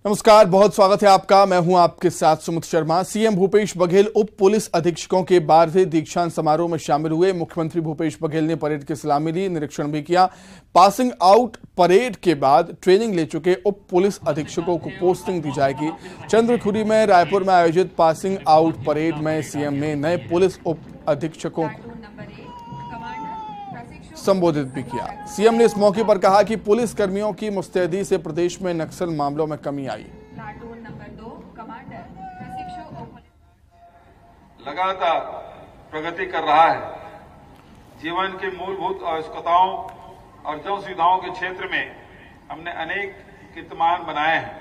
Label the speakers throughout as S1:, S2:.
S1: नमस्कार, बहुत स्वागत है आपका। मैं हूं आपके साथ सुमित शर्मा। सीएम भूपेश बघेल उप पुलिस अधीक्षकों के 12वें दीक्षांत समारोह में शामिल हुए। मुख्यमंत्री भूपेश बघेल ने परेड की सलामी ली, निरीक्षण भी किया। पासिंग आउट परेड के बाद ट्रेनिंग ले चुके उप पुलिस अधीक्षकों को पोस्टिंग दी जाएगी। चंद्रखुरी में रायपुर में आयोजित पासिंग आउट परेड में सीएम ने नए पुलिस उप अधीक्षकों को संबोधित भी किया। सीएम ने इस मौके पर कहा कि पुलिस कर्मियों की मुस्तैदी से प्रदेश में नक्सल मामलों में कमी आई।
S2: लगातार प्रगति कर रहा है। जीवन की मूलभूत आवश्यकताओं और जन सुविधाओं के क्षेत्र में हमने अनेक कीर्तिमान बनाए हैं।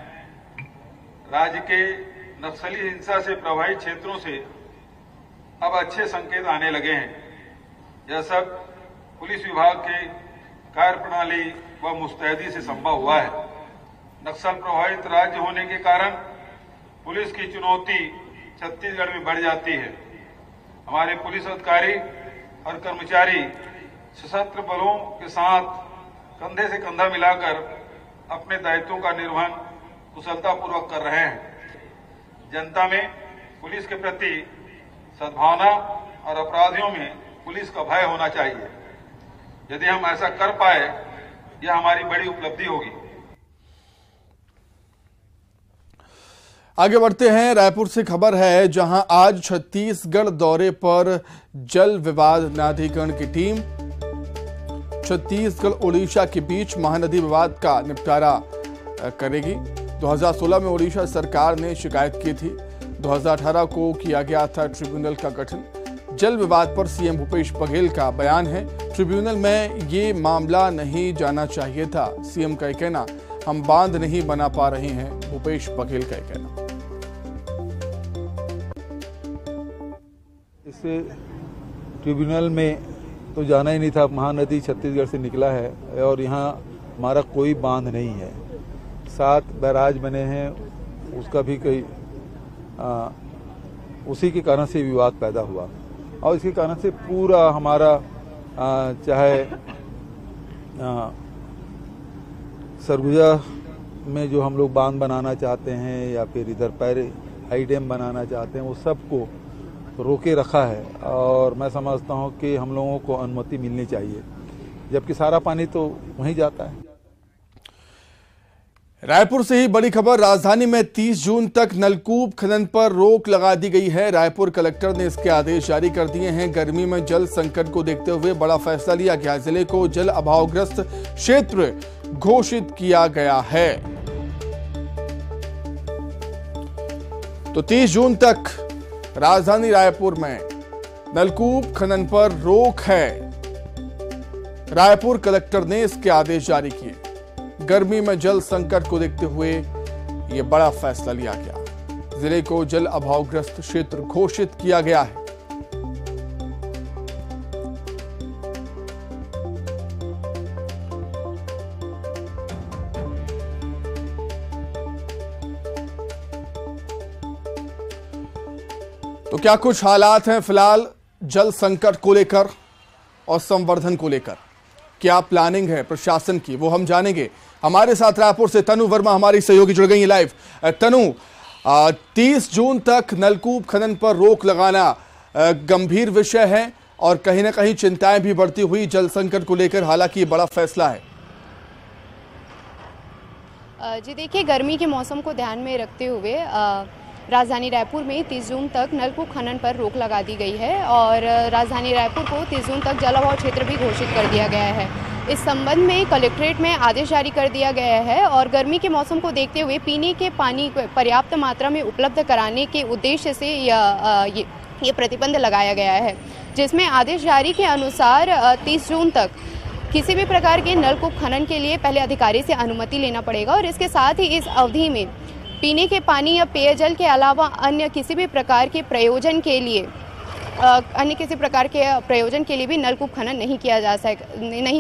S2: राज्य के नक्सली हिंसा से प्रभावित क्षेत्रों से अब अच्छे संकेत आने लगे हैं। यह सब पुलिस विभाग के कार्यप्रणाली व मुस्तैदी से संभव हुआ है। नक्सल प्रभावित राज्य होने के कारण पुलिस की चुनौती छत्तीसगढ़ में बढ़ जाती है। हमारे पुलिस अधिकारी और कर्मचारी सशस्त्र बलों के साथ कंधे से कंधा मिलाकर अपने दायित्वों का निर्वहन कुशलतापूर्वक कर रहे हैं। जनता में पुलिस के प्रति सद्भावना और अपराधियों में पुलिस का भय होना चाहिए। यदि हम ऐसा कर पाए, यह हमारी बड़ी उपलब्धि होगी।
S1: आगे बढ़ते हैं। रायपुर से खबर है, जहां आज छत्तीसगढ़ दौरे पर जल विवाद न्यायाधिकरण की टीम छत्तीसगढ़ ओडिशा के बीच महानदी विवाद का निपटारा करेगी। 2016 में ओडिशा सरकार ने शिकायत की थी। 2018 को किया गया था ट्रिब्यूनल का गठन। जल विवाद पर सीएम भूपेश बघेल का बयान है, ट्रिब्यूनल में ये मामला नहीं जाना चाहिए था। सीएम का कहना, हम बांध नहीं बना पा रहे हैं। भूपेश बघेल का कहना,
S3: इससे ट्रिब्यूनल में तो जाना ही नहीं था। महानदी छत्तीसगढ़ से निकला है और यहाँ हमारा कोई बांध नहीं है। 7 बैराज बने हैं, उसका भी कई उसी के कारण से विवाद पैदा हुआ और इसके कारण से पूरा हमारा चाहे सरगुजा में जो हम लोग बांध बनाना चाहते हैं या फिर इधर पैरे हाई डैम बनाना चाहते हैं, वो सबको रोके रखा है। और मैं समझता हूँ कि हम लोगों को अनुमति मिलनी चाहिए, जबकि सारा पानी तो वहीं जाता है।
S1: रायपुर से ही बड़ी खबर, राजधानी में 30 जून तक नलकूप खनन पर रोक लगा दी गई है। रायपुर कलेक्टर ने इसके आदेश जारी कर दिए हैं। गर्मी में जल संकट को देखते हुए बड़ा फैसला लिया गया। जिले को जल अभावग्रस्त क्षेत्र घोषित किया गया है। तो 30 जून तक राजधानी रायपुर में नलकूप खनन पर रोक है। रायपुर कलेक्टर ने इसके आदेश जारी किए। गर्मी में जल संकट को देखते हुए यह बड़ा फैसला लिया गया। जिले को जल अभावग्रस्त क्षेत्र घोषित किया गया है। तो क्या कुछ हालात हैं फिलहाल जल संकट को लेकर और संवर्धन को लेकर, क्या प्लानिंग है प्रशासन की, वो हम जानेंगे। हमारे साथ रायपुर से तनु वर्मा हमारी सहयोगी जुड़ गई लाइव। तनु, 30 जून तक नलकूप खनन पर रोक लगाना गंभीर विषय है और कहीं ना कहीं चिंताएं भी बढ़ती हुई जल संकट को लेकर, हालांकि ये बड़ा फैसला है।
S4: जी देखिए, गर्मी के मौसम को ध्यान में रखते हुए राजधानी रायपुर में 30 जून तक नलकूप खनन पर रोक लगा दी गई है और राजधानी रायपुर को 30 जून तक जल अभाव क्षेत्र भी घोषित कर दिया गया है। इस संबंध में कलेक्ट्रेट में आदेश जारी कर दिया गया है और गर्मी के मौसम को देखते हुए पीने के पानी पर्याप्त मात्रा में उपलब्ध कराने के उद्देश्य से ये प्रतिबंध लगाया गया है, जिसमें आदेश जारी के अनुसार 30 जून तक किसी भी प्रकार के नलकूप खनन के लिए पहले अधिकारी से अनुमति लेना पड़ेगा और इसके साथ ही इस अवधि में पीने के पानी या पेयजल के अलावा अन्य किसी भी प्रकार के प्रयोजन के लिए भी नलकूप खनन नहीं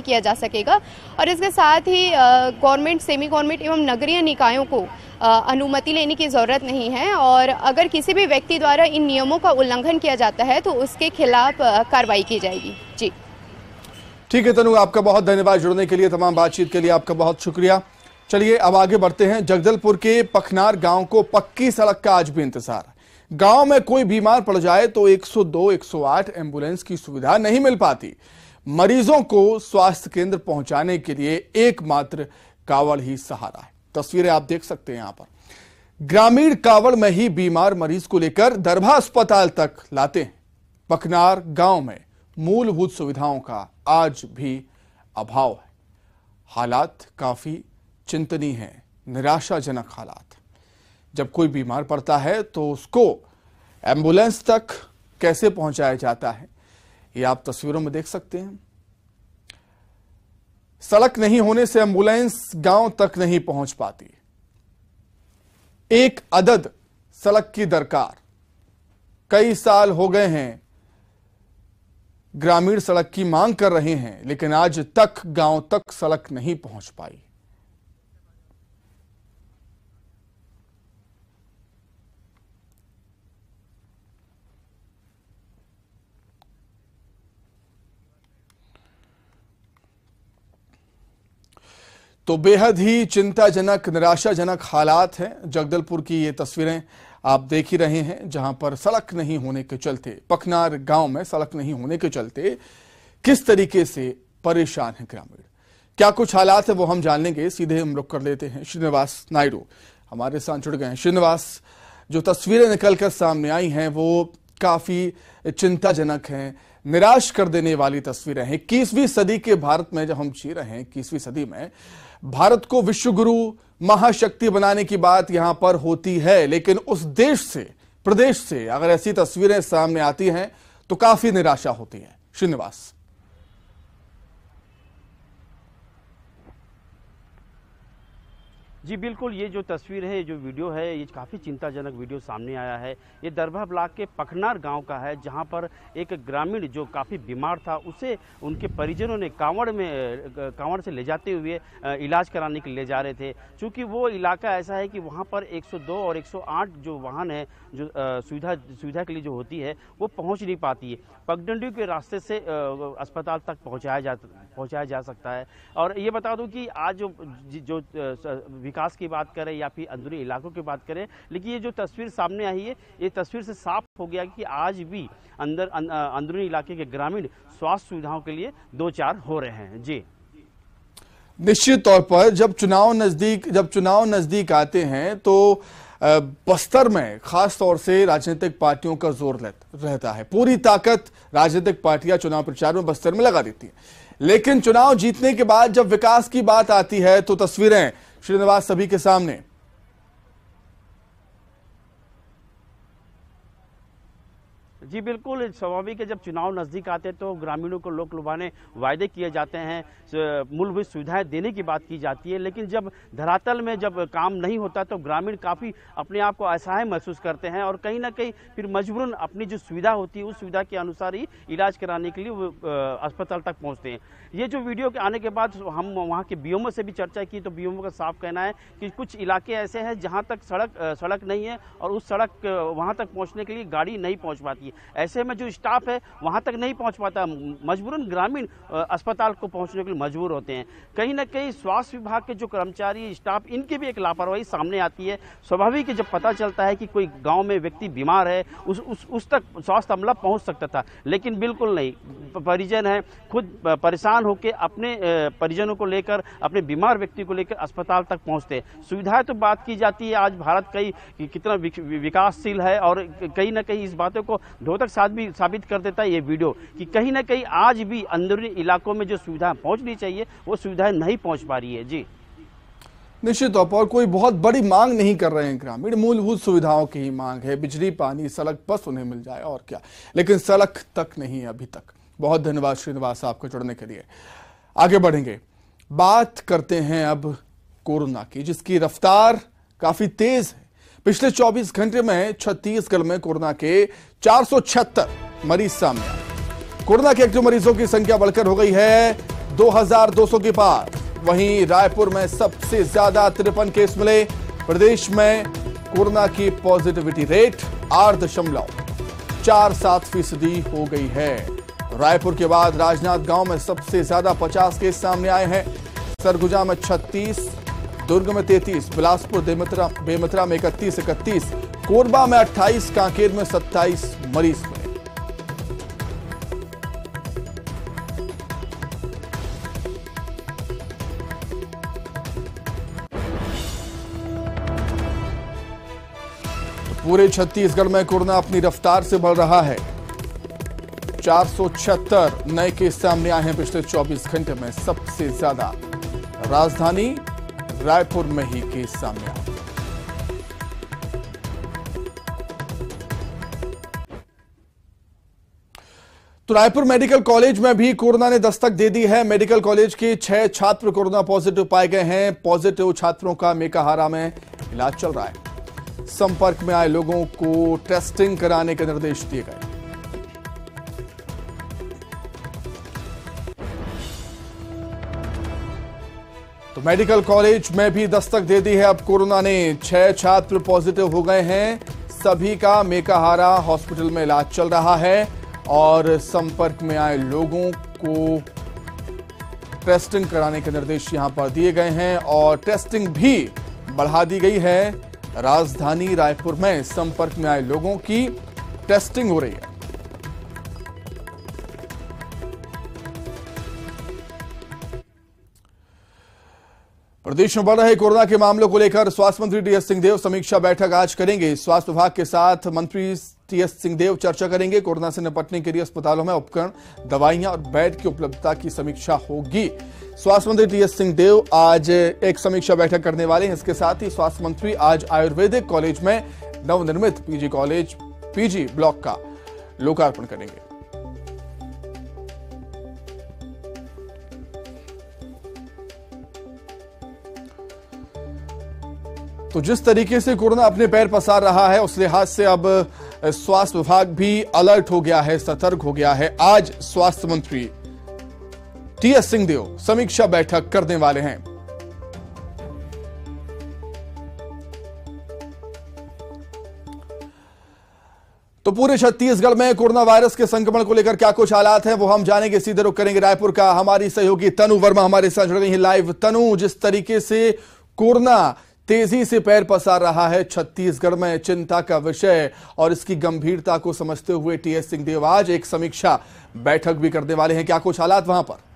S4: किया जा सकेगा। और इसके साथ ही गवर्नमेंट, सेमी गवर्नमेंट एवं नगरीय निकायों को अनुमति लेने की ज़रूरत नहीं है और अगर किसी भी व्यक्ति द्वारा इन नियमों का उल्लंघन किया जाता है तो उसके खिलाफ कार्रवाई की जाएगी। जी
S1: ठीक है तनु, आपका बहुत धन्यवाद जुड़ने के लिए, तमाम बातचीत के लिए आपका बहुत शुक्रिया। चलिए अब आगे बढ़ते हैं। जगदलपुर के पखनार गांव को पक्की सड़क का आज भी इंतजार है। गांव में कोई बीमार पड़ जाए तो 102, 108 एम्बुलेंस की सुविधा नहीं मिल पाती। मरीजों को स्वास्थ्य केंद्र पहुंचाने के लिए एकमात्र कावड़ ही सहारा है। तस्वीरें आप देख सकते हैं यहां पर। ग्रामीण कावड़ में ही बीमार मरीज को लेकर दरभा अस्पताल तक लाते हैं। पखनार गांव में मूलभूत सुविधाओं का आज भी अभाव है। हालात काफी चिंतनीय है, निराशाजनक हालात। जब कोई बीमार पड़ता है तो उसको एम्बुलेंस तक कैसे पहुंचाया जाता है, ये आप तस्वीरों में देख सकते हैं। सड़क नहीं होने से एम्बुलेंस गांव तक नहीं पहुंच पाती। एक अदद सड़क की दरकार। कई साल हो गए हैं ग्रामीण सड़क की मांग कर रहे हैं, लेकिन आज तक गांव तक सड़क नहीं पहुंच पाई। तो बेहद ही चिंताजनक, निराशाजनक हालात हैं। जगदलपुर की ये तस्वीरें आप देख ही रहे हैं, जहां पर सड़क नहीं होने के चलते, पखनार गांव में सड़क नहीं होने के चलते किस तरीके से परेशान है ग्रामीण। क्या कुछ हालात है वो हम जान लेंगे। सीधे हम रुक कर लेते हैं। श्रीनिवास नायडू हमारे साथ जुड़ गए हैं। श्रीनिवास, जो तस्वीरें निकलकर सामने आई हैं वो काफी चिंताजनक हैं, निराश कर देने वाली तस्वीरें हैं। 21वीं सदी के भारत में जब हम जी रहे हैं, 21वीं सदी में भारत को विश्व गुरु महाशक्ति बनाने की बात यहां पर होती है, लेकिन उस देश से, प्रदेश से अगर ऐसी तस्वीरें सामने आती हैं तो काफी निराशा होती है। श्रीनिवास।
S5: जी बिल्कुल, ये जो तस्वीर है, जो वीडियो है, ये काफ़ी चिंताजनक वीडियो सामने आया है। ये दरभा ब्लॉक के पखनार गांव का है, जहां पर एक ग्रामीण जो काफ़ी बीमार था, उसे उनके परिजनों ने कांवड़ से ले जाते हुए इलाज कराने के लिए ले जा रहे थे। चूँकि वो इलाका ऐसा है कि वहां पर 102 और 108 जो वाहन है, जो सुविधा के लिए जो होती है, वो पहुँच नहीं पाती है। पगडंडी के रास्ते से अस्पताल तक पहुँचाया जा सकता है। और ये बता दूँ कि आज जो विकास की बात करें या फिर अंदरूनी इलाकों की बात करें, लेकिन ये जो तस्वीर सामने आई है, ये तस्वीर से साफ हो गया कि आज भी अंदरूनी इलाके के ग्रामीण स्वास्थ्य सुविधाओं के लिए दो चार हो रहे हैं। जी
S1: निश्चित तौर पर जब चुनाव नजदीक आते हैं तो बस्तर में खास तौर से राजनीतिक पार्टियों का जोर रहता है। पूरी ताकत राजनीतिक पार्टियां चुनाव प्रचार में बस्तर में लगा देती हैं, लेकिन चुनाव जीतने के बाद जब विकास की बात आती है तो तस्वीरें श्रीनिवास सभी के सामने।
S5: जी बिल्कुल, स्वाभाविक है, जब चुनाव नज़दीक आते हैं तो ग्रामीणों को लोक लुभाने वायदे किए जाते हैं, मूलभूत सुविधाएं देने की बात की जाती है, लेकिन जब धरातल में जब काम नहीं होता तो ग्रामीण काफ़ी अपने आप को असहाय महसूस करते हैं और कहीं ना कहीं फिर मजबूरन अपनी जो सुविधा होती है उस सुविधा के अनुसार ही इलाज कराने के लिए वो अस्पताल तक पहुँचते हैं। ये जो वीडियो के आने के बाद हम वहाँ के बीएमओ से भी चर्चा की तो बीएमओ का साफ कहना है कि कुछ इलाके ऐसे हैं जहाँ तक सड़क नहीं है और उस सड़क वहाँ तक पहुँचने के लिए गाड़ी नहीं पहुँच पाती है। ऐसे में जो स्टाफ है वहां तक नहीं पहुंच पाता, मजबूरन ग्रामीण अस्पताल को पहुंचने के लिए मजबूर होते हैं। कहीं ना कहीं स्वास्थ्य विभाग के जो कर्मचारी, स्टाफ, इनकी भी एक लापरवाही सामने आती है। स्वाभाविक है, जब पता चलता है कि कोई गांव में व्यक्ति बीमार है उस तक स्वास्थ्य अमला पहुंच सकता था, लेकिन बिल्कुल नहीं। परिजन है खुद परेशान होकर अपने परिजनों को लेकर, अपने बीमार व्यक्ति को लेकर अस्पताल तक पहुंचते हैं। सुविधाएं तो बात की जाती है, आज भारत कितना विकासशील है और कहीं ना कहीं इस बातों को द्योतक साबित कर देता है ये वीडियो कि कहीं ना कहीं आज भी अंदरूनी इलाकों में जो सुविधाएं पहुंचनी चाहिए वो सुविधाएं नहीं पहुंच पा रही है। जी
S1: निश्चित तौर पर कोई बहुत बड़ी मांग नहीं कर रहे हैं ग्रामीण, मूलभूत सुविधाओं की ही मांग है। बिजली, पानी, सड़क बस उन्हें मिल जाए और क्या, लेकिन सड़क तक नहीं अभी तक। बहुत धन्यवाद श्रीनिवास आपको जुड़ने के लिए। आगे बढ़ेंगे, बात करते हैं अब कोरोना की, जिसकी रफ्तार काफी तेज है। पिछले 24 घंटे में छत्तीसगढ़ में कोरोना के 476 मरीज सामने आए। कोरोना के एक्टिव मरीजों की संख्या बढ़कर हो गई है 2200 के पार। वहीं रायपुर में सबसे ज्यादा 53 केस मिले। प्रदेश में कोरोना की पॉजिटिविटी रेट 8.47% हो गई है। रायपुर के बाद राजनांदगांव में सबसे ज्यादा 50 केस सामने आए हैं। सरगुजा में 36, दुर्ग में 33, बिलासपुर बेमेतरा में 31, कोरबा में 28, कांकेर में 27 मरीज मिले। पूरे छत्तीसगढ़ में कोरोना अपनी रफ्तार से बढ़ रहा है। 476 नए केस सामने आए हैं पिछले 24 घंटे में। सबसे ज्यादा राजधानी रायपुर में ही केस सामने आए। तो रायपुर मेडिकल कॉलेज में भी कोरोना ने दस्तक दे दी है। मेडिकल कॉलेज के 6 छात्र कोरोना पॉजिटिव पाए गए हैं। पॉजिटिव छात्रों का मेकाहारा में इलाज चल रहा है। संपर्क में आए लोगों को टेस्टिंग कराने के निर्देश दिए गए। तो मेडिकल कॉलेज में भी दस्तक दे दी है अब कोरोना ने। 6 छात्र पॉजिटिव हो गए हैं। सभी का मेकाहारा हॉस्पिटल में इलाज चल रहा है और संपर्क में आए लोगों को टेस्टिंग कराने के निर्देश यहां पर दिए गए हैं और टेस्टिंग भी बढ़ा दी गई है। राजधानी रायपुर में संपर्क में आए लोगों की टेस्टिंग हो रही है। प्रदेश में बढ़ रहे कोरोना के मामलों को लेकर स्वास्थ्य मंत्री टीएस सिंहदेव समीक्षा बैठक आज करेंगे। स्वास्थ्य विभाग के साथ मंत्री टीएस सिंहदेव चर्चा करेंगे। कोरोना से निपटने के लिए अस्पतालों में उपकरण, दवाइयां और बेड की उपलब्धता की समीक्षा होगी। स्वास्थ्य मंत्री टीएस सिंहदेव आज एक समीक्षा बैठक करने वाले हैं। इसके साथ ही स्वास्थ्य मंत्री आज आयुर्वेदिक कॉलेज में नवनिर्मित पीजी ब्लॉक का लोकार्पण करेंगे। तो जिस तरीके से कोरोना अपने पैर पसार रहा है, उस लिहाज से अब स्वास्थ्य विभाग भी अलर्ट हो गया है, सतर्क हो गया है। आज स्वास्थ्य मंत्री टीएस सिंहदेव समीक्षा बैठक करने वाले हैं। तो पूरे छत्तीसगढ़ में कोरोना वायरस के संक्रमण को लेकर क्या कुछ हालात हैं, वो हम जानेंगे। सीधे रुख करेंगे रायपुर का। हमारी सहयोगी तनु वर्मा हमारे साथ जुड़ गई है लाइव। तनु, जिस तरीके से कोरोना तेजी से पैर पसार रहा है छत्तीसगढ़ में, चिंता का विषय और इसकी गंभीरता को समझते हुए टीएस सिंहदेव आज एक समीक्षा बैठक भी करने वाले हैं। क्या कुछ हालात वहां पर?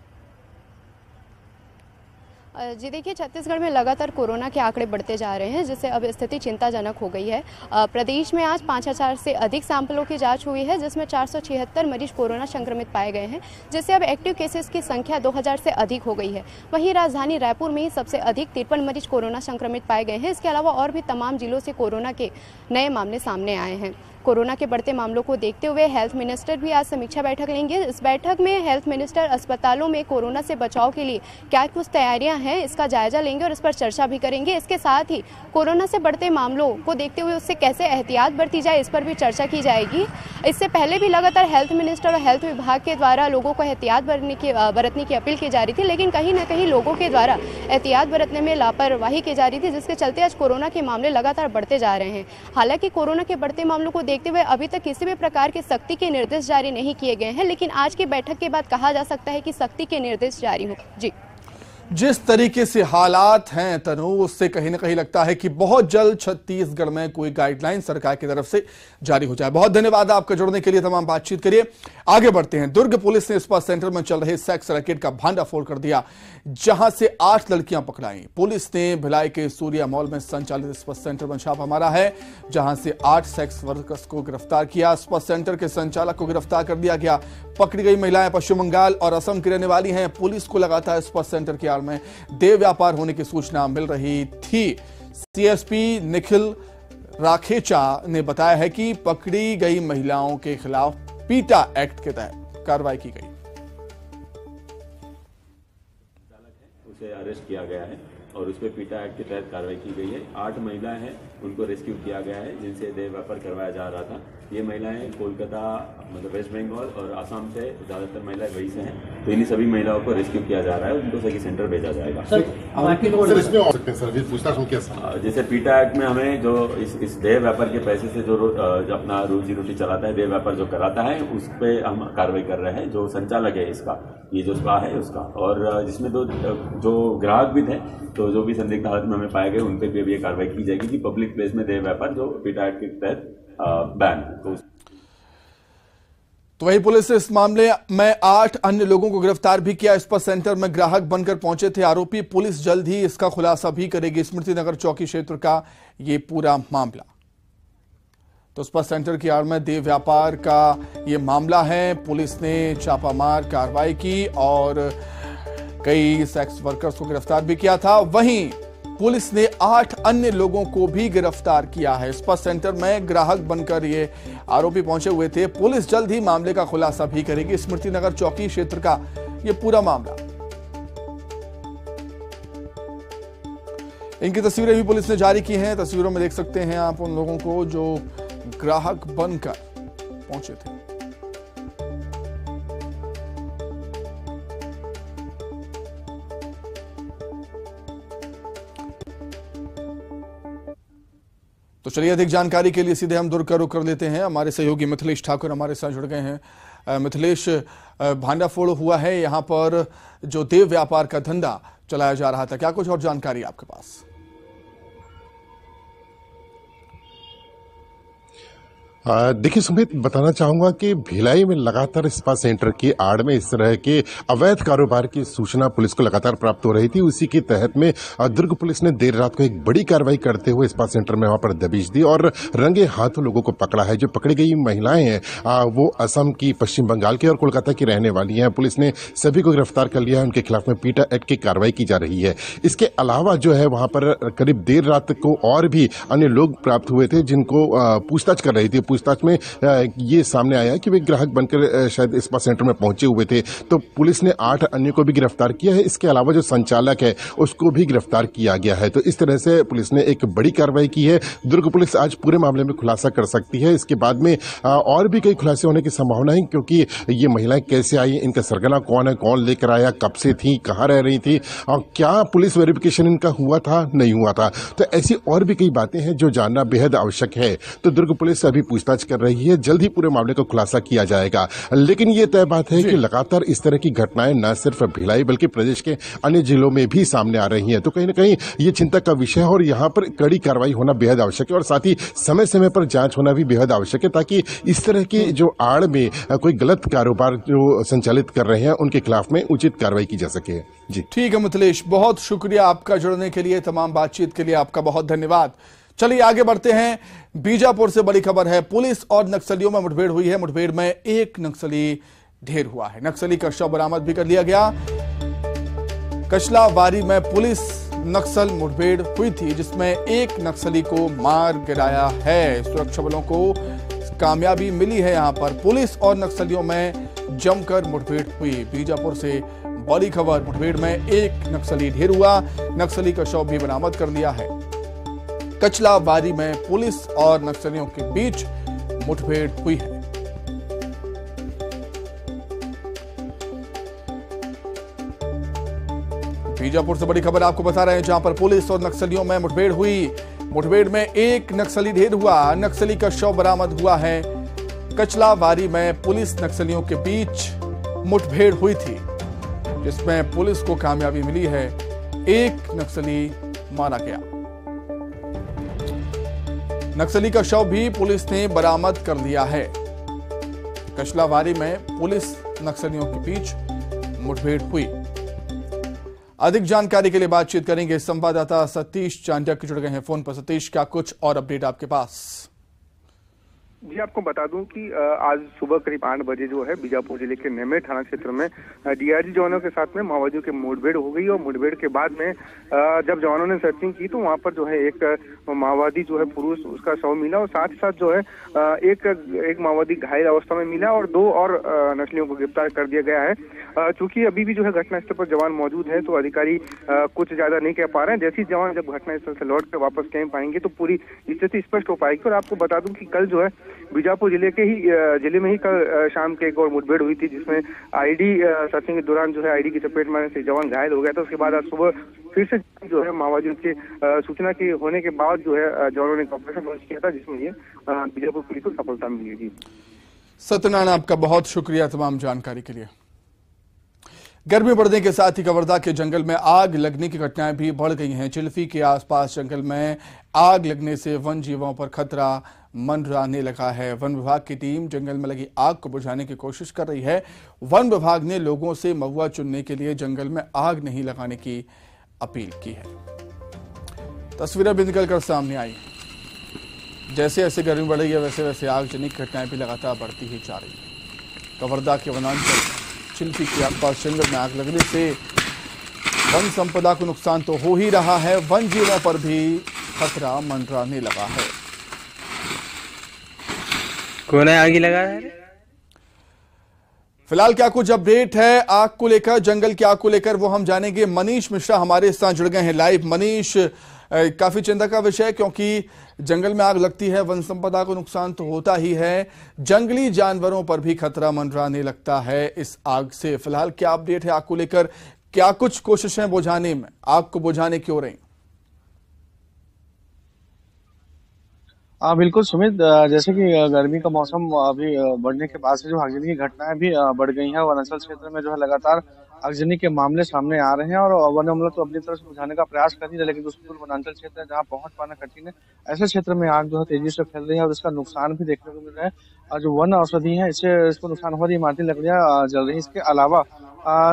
S4: जी देखिए, छत्तीसगढ़ में लगातार कोरोना के आंकड़े बढ़ते जा रहे हैं, जिससे अब स्थिति चिंताजनक हो गई है। प्रदेश में आज 5000 से अधिक सैंपलों की जांच हुई है, जिसमें 476 मरीज कोरोना संक्रमित पाए गए हैं, जिससे अब एक्टिव केसेस की संख्या 2000 से अधिक हो गई है। वहीं राजधानी रायपुर में ही सबसे अधिक 53 मरीज कोरोना संक्रमित पाए गए हैं। इसके अलावा और भी तमाम जिलों से कोरोना के नए मामले सामने आए हैं। कोरोना के बढ़ते मामलों को देखते हुए हेल्थ मिनिस्टर भी आज समीक्षा बैठक लेंगे। इस बैठक में हेल्थ मिनिस्टर अस्पतालों में कोरोना से बचाव के लिए क्या कुछ तैयारियां हैं, इसका जायजा लेंगे और इस पर चर्चा भी करेंगे। इसके साथ ही कोरोना से बढ़ते मामलों को देखते हुए उससे कैसे एहतियात बरती जाए, इस पर भी चर्चा की जाएगी। इससे पहले भी लगातार हेल्थ मिनिस्टर और हेल्थ विभाग के द्वारा लोगों को एहतियात बरतने की अपील की जा रही थी, लेकिन कहीं ना कहीं लोगों के द्वारा एहतियात बरतने में लापरवाही की जा रही थी, जिसके चलते आज कोरोना के मामले लगातार बढ़ते जा रहे हैं। हालांकि कोरोना के बढ़ते मामलों को देखते हुए अभी तक किसी भी प्रकार के सख्ती के निर्देश जारी नहीं किए गए हैं, लेकिन आज की बैठक के बाद कहा जा सकता है कि सख्ती के निर्देश जारी हो। जी,
S1: जिस तरीके से हालात हैं तनु, उससे कहीं ना कहीं लगता है कि बहुत जल्द छत्तीसगढ़ में कोई गाइडलाइन सरकार की तरफ से जारी हो जाए। बहुत धन्यवाद आपका जुड़ने के लिए, तमाम बातचीत करिए। आगे बढ़ते हैं। दुर्ग पुलिस ने स्पा सेंटर में चल रहे सेक्स रैकेट का भांडाफोड़ कर दिया, जहां से 8 लड़कियां पकड़ाई। पुलिस ने भिलाई के सूर्या मॉल में संचालित स्पा सेंटर में छापा मारा है, जहां से 8 सेक्स वर्कर्स को गिरफ्तार किया। स्पा सेंटर के संचालक को गिरफ्तार कर दिया गया। पकड़ी गई महिलाएं पश्चिम बंगाल और असम की रहने वाली हैं। पुलिस को लगातार स्पा सेंटर की आड़ में देह व्यापार होने की सूचना मिल रही थी। सीएसपी निखिल राखेचा ने बताया है कि पकड़ी गई महिलाओं के खिलाफ पीटा एक्ट के तहत कार्रवाई की गई।
S6: उसे अरेस्ट किया गया है और उस पर पीटा एक्ट के तहत कार्रवाई की गई है। 8 महिलाएं हैं, उनको रेस्क्यू किया गया है, जिनसे देह व्यापार करवाया जा रहा था। ये महिलाएं कोलकाता मतलब वेस्ट बंगाल और आसाम से ज़्यादातर महिलाएं वहीं से हैं। तो इन सभी महिलाओं को रेस्क्यू किया जा रहा है, उनको सही सेंटर भेजा जाएगा। जैसे पीटा एक्ट में हमें जो इस देह व्यापार के पैसे से जो अपना रोजी रोटी चलाता है, देह व्यापार जो कराता है, उस पर हम कार्रवाई कर रहे हैं। जो संचालक है इसका, ये जो स्पा है उसका, और जिसमें जो ग्राहक भी थे, तो जो भी संदिग्ध हालत में हमें पाए गए उन पर भी ये कार्रवाई की जाएगी कि पब्लिक प्लेस में देह व्यापार जो पीटा एक्ट के तहत बैन।
S1: तो वही पुलिस ने इस मामले में 8 अन्य लोगों को गिरफ्तार भी किया। इस पर सेंटर में ग्राहक बनकर पहुंचे थे आरोपी। पुलिस जल्द ही इसका खुलासा भी करेगी। स्मृति नगर चौकी क्षेत्र का ये पूरा मामला। तो स्पा सेंटर की आड़ में देह व्यापार का ये मामला है। पुलिस ने छापामार कार्रवाई की और कई सेक्स वर्कर्स को गिरफ्तार भी किया था। वहीं पुलिस ने 8 अन्य लोगों को भी गिरफ्तार किया है। स्पा सेंटर में ग्राहक बनकर ये आरोपी पहुंचे हुए थे। पुलिस जल्द ही मामले का खुलासा भी करेगी। स्मृति नगर चौकी क्षेत्र का ये पूरा मामला। इनकी तस्वीरें भी पुलिस ने जारी की हैं। तस्वीरों में देख सकते हैं आप उन लोगों को जो ग्राहक बनकर पहुंचे थे। तो चलिए अधिक जानकारी के लिए सीधे हम दुर्ग का रुख कर लेते हैं। हमारे सहयोगी मिथिलेश ठाकुर हमारे साथ जुड़ गए हैं। मिथिलेश, भांडाफोड़ हुआ है यहाँ पर, जो देह व्यापार का धंधा चलाया जा रहा था, क्या कुछ और जानकारी आपके पास?
S7: देखिए सुमित, बताना चाहूंगा कि भिलाई में लगातार स्पा सेंटर की आड़ में इस तरह के अवैध कारोबार की सूचना पुलिस को लगातार प्राप्त हो रही थी। उसी के तहत में दुर्ग पुलिस ने देर रात को एक बड़ी कार्रवाई करते हुए स्पा सेंटर में वहां पर दबिश दी और रंगे हाथों लोगों को पकड़ा है। जो पकड़ी गई महिलाएं हैं वो असम की, पश्चिम बंगाल की और कोलकाता की रहने वाली हैं। पुलिस ने सभी को गिरफ्तार कर लिया है। उनके खिलाफ में पीटा एक्ट की कार्रवाई की जा रही है। इसके अलावा जो है वहां पर करीब देर रात को और भी अन्य लोग प्राप्त हुए थे जिनको पूछताछ कर रही थी। पूछताछ में ये सामने आया कि वे ग्राहक बनकर शायद स्पा सेंटर में पहुंचे हुए थे। तो पुलिस ने 8 अन्य को भी गिरफ्तार किया है। इसके अलावा जो संचालक है उसको भी गिरफ्तार किया गया है। तो इस तरह से पुलिस ने एक बड़ी कार्रवाई की है। दुर्ग पुलिस आज पूरे मामले में खुलासा कर सकती है। इसके बाद में और भी कई खुलासे होने की संभावना है, क्योंकि ये महिलाएं कैसे आई, इनका सरगना कौन है, कौन लेकर आया, कब से थी, कहां रह रही थी और क्या पुलिस वेरिफिकेशन इनका हुआ था, नहीं हुआ था। तो ऐसी और भी कई बातें हैं जो जानना बेहद आवश्यक है। तो दुर्ग पुलिस अभी पूछताछ कर रही है। जल्द ही पूरे मामले का खुलासा किया जाएगा। लेकिन ये तय बात है कि लगातार इस तरह की घटनाएं न सिर्फ भिलाई बल्कि प्रदेश के अन्य जिलों में भी सामने आ रही हैं। तो कहीं न कहीं ये चिंता का विषय है और यहाँ पर कड़ी कार्रवाई होना बेहद आवश्यक है और साथ ही समय समय पर जांच होना भी बेहद आवश्यक है, ताकि इस तरह की जो आड़ में कोई गलत कारोबार जो संचालित कर रहे हैं उनके खिलाफ में उचित कार्रवाई की जा सके। जी
S1: ठीक है मिथिलेश, बहुत शुक्रिया आपका जुड़ने के लिए, तमाम बातचीत के लिए आपका बहुत धन्यवाद। चलिए आगे बढ़ते हैं। बीजापुर से बड़ी खबर है। पुलिस और नक्सलियों में मुठभेड़ हुई है। मुठभेड़ में एक नक्सली ढेर हुआ है। नक्सली का शव बरामद भी कर लिया गया। कचलावारी में पुलिस नक्सल मुठभेड़ हुई थी जिसमें एक नक्सली को मार गिराया है। सुरक्षा बलों को कामयाबी मिली है। यहां पर पुलिस और नक्सलियों में जमकर मुठभेड़ हुई। बीजापुर से बड़ी खबर, मुठभेड़ में एक नक्सली ढेर हुआ। नक्सली का शव भी बरामद कर लिया है। कचलावारी में पुलिस और नक्सलियों के बीच मुठभेड़ हुई है। बीजापुर से बड़ी खबर आपको बता रहे हैं, जहां पर पुलिस और नक्सलियों में मुठभेड़ हुई। मुठभेड़ में एक नक्सली ढेर हुआ। नक्सली का शव बरामद हुआ है। कचलावारी में पुलिस नक्सलियों के बीच मुठभेड़ हुई थी जिसमें पुलिस को कामयाबी मिली है। एक नक्सली मारा गया। नक्सली का शव भी पुलिस ने बरामद कर लिया है। कचलावारी में पुलिस नक्सलियों के बीच मुठभेड़ हुई। अधिक जानकारी के लिए बातचीत करेंगे संवाददाता सतीश चांडक जुड़ गए हैं फोन पर। सतीश, क्या कुछ और अपडेट आपके पास?
S8: जी, आपको बता दूं कि आज सुबह करीब 8 बजे जो है बीजापुर जिले के नेमेर थाना क्षेत्र में डीआरजी जवानों के साथ में माओवादियों की मुठभेड़ हो गई और मुठभेड़ के बाद में जब जवानों ने सर्चिंग की तो वहां पर जो है एक माओवादी जो है पुरुष, उसका शव मिला और साथ ही साथ जो है एक माओवादी घायल अवस्था में मिला और 2 और नक्सलियों को गिरफ्तार कर दिया गया है। चूंकि अभी भी जो है घटनास्थल पर जवान मौजूद है तो अधिकारी कुछ ज्यादा नहीं कह पा रहे हैं। जैसे ही जवान जब घटनास्थल से लौट कर वापस कैंप आएंगे तो पूरी स्थिति स्पष्ट हो पाएगी। और आपको बता दूं कि कल जो है बीजापुर जिले में ही कल शाम के एक और मुठभेड़ हुई थी, जिसमें आईडी सर्चिंग के दौरान जो है आईडी की चपेट में से जवान घायल हो गया था। उसके बाद आज सुबह फिर से जो है माओवादियों की सूचना के होने के बाद जो है जवानों ने ऑपरेशन लॉन्च किया था, जिसमें ये बीजापुर पुलिस को सफलता मिली।
S1: सत्यनारायण, आपका बहुत शुक्रिया तमाम जानकारी के लिए। गर्मी बढ़ने के साथ ही कवर्धा के जंगल में आग लगने की घटनाएं भी बढ़ गई हैं। चिल्फी के आसपास जंगल में आग लगने से वन जीवों पर खतरा मंडराने लगा है। वन विभाग की टीम जंगल में लगी आग को बुझाने की कोशिश कर रही है। वन विभाग ने लोगों से महुआ चुनने के लिए जंगल में आग नहीं लगाने की अपील की है। तस्वीरें भी निकलकर सामने आई। जैसे जैसे गर्मी बढ़ रही है वैसे वैसे आगजनिक घटनाएं भी लगातार बढ़ती ही जा रही है। कवर्धा के वनांचल चिल्फी के आसपास जंगल में आग लगने से वन संपदा को नुकसान तो हो ही रहा है, वन जीवों पर भी खतरा मंडराने लगा है।
S9: कौन है आग लगा है?
S1: फिलहाल क्या कुछ अपडेट है आग को लेकर, जंगल की आग को लेकर, वो हम जानेंगे। मनीष मिश्रा हमारे साथ जुड़ गए हैं लाइव। मनीष, काफी चिंता का विषय है क्योंकि जंगल में आग लगती है, वन संपदा को नुकसान तो होता ही है, जंगली जानवरों पर भी खतरा मंडराने लगता है इस आग से। फिलहाल क्या अपडेट है आग को लेकर, क्या कुछ कोशिशें बुझाने में, आग को बुझाने की हो रही?
S9: बिल्कुल सुमित, जैसे कि गर्मी का मौसम अभी बढ़ने के बाद से जो आगजनी की घटनाएं भी बढ़ गई हैं। वनांचल क्षेत्र में जो है लगातार आगजनी के मामले सामने आ रहे हैं और वन अमला तो अपनी तरफ से बुझाने का प्रयास कर ही रहे, लेकिन दूसरी तरफ वनांचल क्षेत्र है जहाँ पहुंच पाना कठिन है। ऐसे क्षेत्र में आग जो है तेजी से फैल रही है और इसका नुकसान भी देखने को मिल रहा है। और जो वन औषधि है इसको नुकसान हो रही है, इमारती लकड़ियां जल रही है। इसके अलावा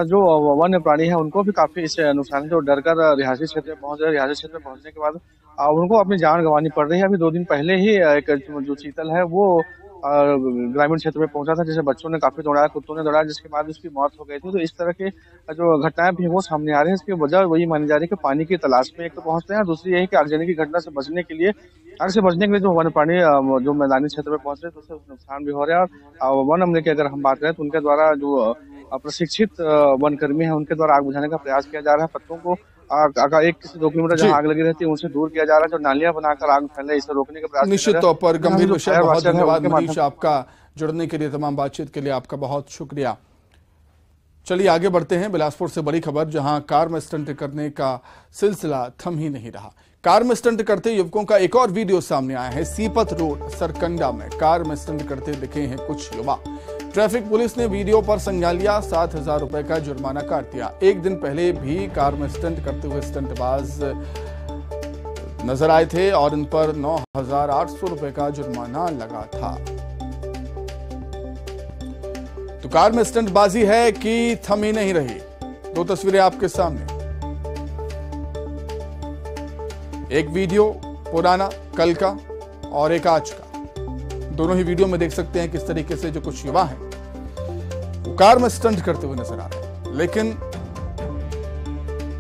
S9: जो वन्य प्राणी है उनको भी काफी इससे नुकसान है, जो डरकर रिहायशी क्षेत्र में पहुंच रहे। रिहायशी क्षेत्र में पहुंचने के बाद उनको अपनी जान गंवानी पड़ रही है। अभी 2 दिन पहले ही एक जो चीतल है वो ग्रामीण क्षेत्र में पहुंचा था, जिसे बच्चों ने काफी दौड़ाया, कुत्तों ने दौड़ाया, जिसके बाद उसकी मौत हो गई थी। तो इस तरह के जो घटनाएं भी वो सामने आ रही है, इसकी वजह वही मानी जा रही है कि पानी की तलाश में एक तो पहुंचते हैं, दूसरी यही कि आगजनी की घटना से बचने के लिए जो वन्य प्राणी जो मैदानी क्षेत्र में पहुंच रहे हैं तो उससे नुकसान भी हो रहा है। और वन अमले की अगर हम बात करें तो उनके द्वारा जो प्रशिक्षित वनकर्मी है उनके द्वारा आग बुझाने का प्रयास किया जा रहा है। पत्तों को 1 से 2 किलोमीटर जहाँ आग लगी रहती है उनसे दूर किया जा रहा है, जो नालियां बनाकर आग फैले इसे रोकने का प्रयास।
S1: निश्चित तौर पर गंभीर विषय। बहुत धन्यवाद मनीष, आपका जुड़ने के लिए, तमाम बातचीत के लिए आपका बहुत शुक्रिया। चलिए आगे बढ़ते हैं। बिलासपुर से बड़ी खबर, जहां कार में स्टंट करने का सिलसिला थम ही नहीं रहा। कार में स्टंट करते युवकों का एक और वीडियो सामने आया है। सीपत रोड सरकंडा में कार में स्टंट करते दिखे हैं कुछ युवा। ट्रैफिक पुलिस ने वीडियो पर संज्ञान लिया, 7,000 रुपए का जुर्माना काट दिया। एक दिन पहले भी कार में स्टंट करते हुए स्टंटबाज नजर आए थे और इन पर 9,800 रुपए का जुर्माना लगा था। तो कार में स्टंटबाजी है कि थम ही नहीं रही। 2 तस्वीरें आपके सामने, एक वीडियो पुराना कल का और एक आज का। दोनों ही वीडियो में देख सकते हैं किस तरीके से जो कुछ युवा हैं वो कार में स्टंट करते हुए नजर आ रहे हैं, लेकिन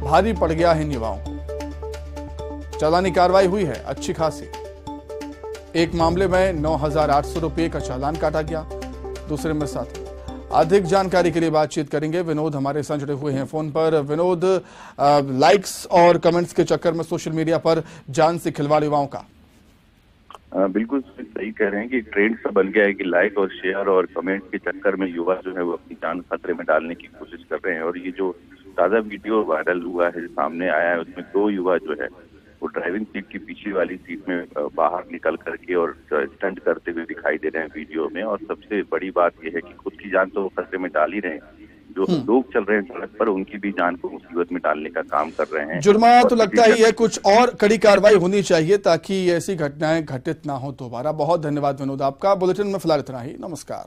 S1: भारी पड़ गया है इन युवाओं को। चालानी कार्रवाई हुई है अच्छी खासी। एक मामले में 9,800 रुपये का चालान काटा गया, दूसरे में 7। अधिक जानकारी के लिए बातचीत करेंगे। विनोद हमारे साथ जुड़े हुए हैं फोन पर। विनोद, लाइक्स और कमेंट्स के चक्कर में सोशल मीडिया पर जान से खिलवाड़ युवाओं का।
S10: बिल्कुल सही कह रहे हैं कि ट्रेंड सा बन गया है कि लाइक और शेयर और कमेंट के चक्कर में युवा जो है वो अपनी जान खतरे में डालने की कोशिश कर रहे हैं। और ये जो ताजा वीडियो वायरल हुआ है, सामने आया है, उसमें 2 युवा जो है वो ड्राइविंग सीट की पीछे वाली सीट में बाहर निकल करके और स्टंट करते हुए दिखाई दे रहे हैं वीडियो में। और सबसे बड़ी बात यह है कि खुद की जान तो वो खतरे में डाल ही रहे हैं, जो लोग चल रहे हैं सड़क पर उनकी भी जान को मुसीबत में डालने का काम कर रहे हैं।
S1: जुर्माना तो लगता ही है, कुछ और कड़ी कार्रवाई होनी चाहिए ताकि ऐसी घटनाएं घटित ना हो दोबारा। बहुत धन्यवाद विनोद आपका। बुलेटिन में फिलहाल इतना ही। नमस्कार।